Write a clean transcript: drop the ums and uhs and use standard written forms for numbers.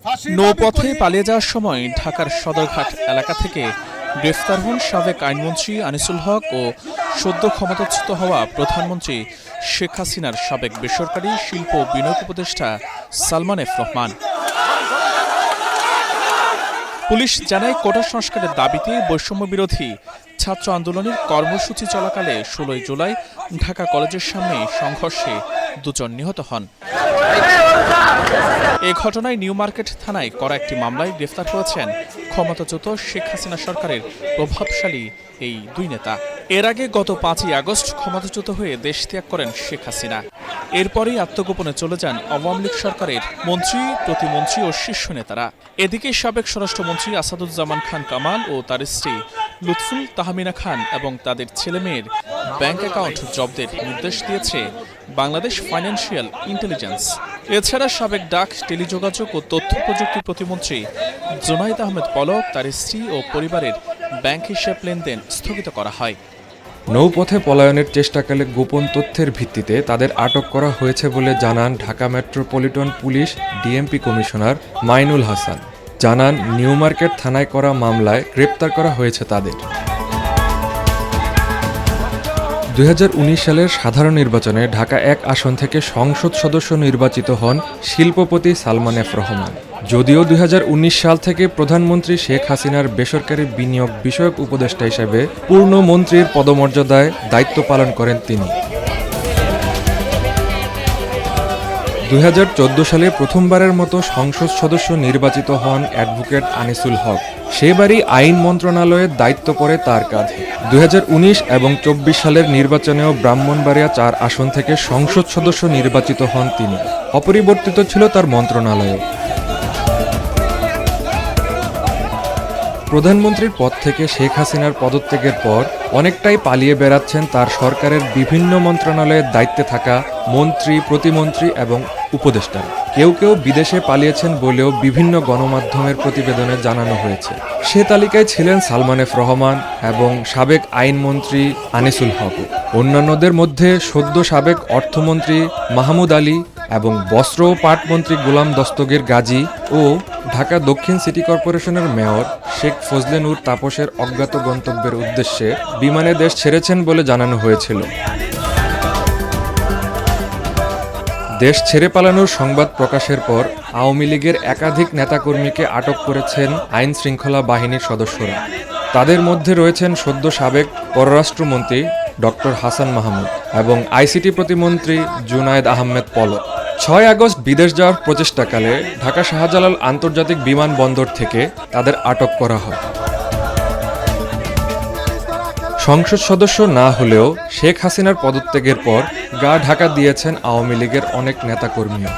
নৌপথে পালিয়ে যাওয়ার সময় ঢাকার সদরঘাট এলাকা থেকে গ্রেফতার হন সাবেক আইনমন্ত্রী আনিসুল হক ও সদ্য ক্ষমতাচ্যুত হওয়া প্রধানমন্ত্রী শেখ হাসিনার সাবেক বেসরকারি শিল্প বিনিয়োগ উপদেষ্টা সালমান এফ রহমান। পুলিশ জানায় কোটা সংস্কারের দাবিতে বৈষম্য বিরোধী ছাত্র আন্দোলনের কর্মসূচি চলাকালে ১৬ জুলাই ঢাকা কলেজের সামনে সংঘর্ষে দুজন নিহত হন। এ ঘটনায় নিউ মার্কেট থানায় করা একটি মামলায় গ্রেফতার হয়েছেন ক্ষমতাচ্যুত শেখ হাসিনা সরকারের প্রভাবশালী এই দুই নেতা। এর আগে গত ৫ই আগস্ট ক্ষমতাচ্যুত হয়ে দেশ ত্যাগ করেন শেখ হাসিনা। এরপরেই আত্মগোপনে চলে যান আওয়ামী লীগ সরকারের মন্ত্রী, প্রতিমন্ত্রী ও শীর্ষ নেতারা। এদিকে সাবেক স্বরাষ্ট্রমন্ত্রী আসাদুজ্জামান খান কামাল ও তার স্ত্রী লুৎফুল তাহমিনা খান এবং তাদের ছেলেমেয়ের ব্যাংক অ্যাকাউন্ট জব্দের নির্দেশ দিয়েছে বাংলাদেশ ফাইন্যান্সিয়াল ইন্টেলিজেন্স। এছাড়া সাবেক ডাক, টেলিযোগাযোগ ও তথ্য প্রযুক্তি প্রতিমন্ত্রী জুনাইদ আহমেদ পলক, তার স্ত্রী ও পরিবারের ব্যাংক হিসাব লেনদেন স্থগিত করা হয়। নৌপথে পলায়নের চেষ্টাকালে গোপন তথ্যের ভিত্তিতে তাদের আটক করা হয়েছে বলে জানান Dhaka metropolitan police DMP commissioner Mainul Hasan. জানান, নিউ মার্কেট থানায় করা মামলায় গ্রেপ্তার করা হয়েছে তাদের। ২০১৯ সালের সাধারণ নির্বাচনে ঢাকা ১ আসন থেকে সংসদ সদস্য নির্বাচিত হন শিল্পপতি সালমান এফ রহমান। যদিও ২০১৯ সাল থেকে প্রধানমন্ত্রী শেখ হাসিনার বেসরকারি বিনিয়োগ বিষয়ক উপদেষ্টা হিসেবে পূর্ণ মন্ত্রীর পদমর্যাদায় দায়িত্ব পালন করেন তিনি। ২০১৪ সালে প্রথমবারের মতো সংসদ সদস্য নির্বাচিত হন অ্যাডভোকেট আনিসুল হক। সেবারই আইন মন্ত্রণালয়ের দায়িত্ব পড়ে তার কাঁধে। ২০১৯ এবং ২৪ সালের নির্বাচনেও ব্রাহ্মণবাড়িয়া ৪ আসন থেকে সংসদ সদস্য নির্বাচিত হন তিনি। অপরিবর্তিত ছিল তার মন্ত্রণালয়। প্রধানমন্ত্রীর পদ থেকে শেখ হাসিনার পদত্যাগের পর অনেকটাই পালিয়ে বেড়াচ্ছেন তার সরকারের বিভিন্ন মন্ত্রণালয়ের দায়িত্বে থাকা মন্ত্রী, প্রতিমন্ত্রী এবং উপদেষ্টা। কেউ কেউ বিদেশে পালিয়েছেন বলেও বিভিন্ন গণমাধ্যমের প্রতিবেদনে জানানো হয়েছে। সে তালিকায় ছিলেন সালমান এফ রহমান এবং সাবেক আইনমন্ত্রী আনিসুল হক। অন্যান্যদের মধ্যে সদ্য সাবেক অর্থমন্ত্রী মাহমুদ আলী এবং বস্ত্র ও পাটমন্ত্রী গোলাম দস্তগীর গাজী ও ঢাকা দক্ষিণ সিটি কর্পোরেশনের মেয়র শেখ ফজলে নূর তাপসের অজ্ঞাত গন্তব্যের উদ্দেশ্যে বিমানে দেশ ছেড়েছেন বলে জানানো হয়েছিল। দেশ ছেড়ে পালানোর সংবাদ প্রকাশের পর আওয়ামী লীগের একাধিক নেতাকর্মীকে আটক করেছেন আইন শৃঙ্খলা বাহিনীর সদস্যরা। তাদের মধ্যে রয়েছেন সদ্য সাবেক পররাষ্ট্রমন্ত্রী ডক্টর হাসান মাহমুদ এবং আইসিটি প্রতিমন্ত্রী জুনায়েদ আহমেদ পলক। ৬ আগস্ট বিদেশ যাওয়ার প্রচেষ্টাকালে ঢাকা শাহজালাল আন্তর্জাতিক বিমানবন্দর থেকে তাদের আটক করা হয়। সংসদ সদস্য না হলেও শেখ হাসিনার পদত্যাগের পর গা ঢাকা দিয়েছেন আওয়ামী লীগের অনেক নেতাকর্মীও।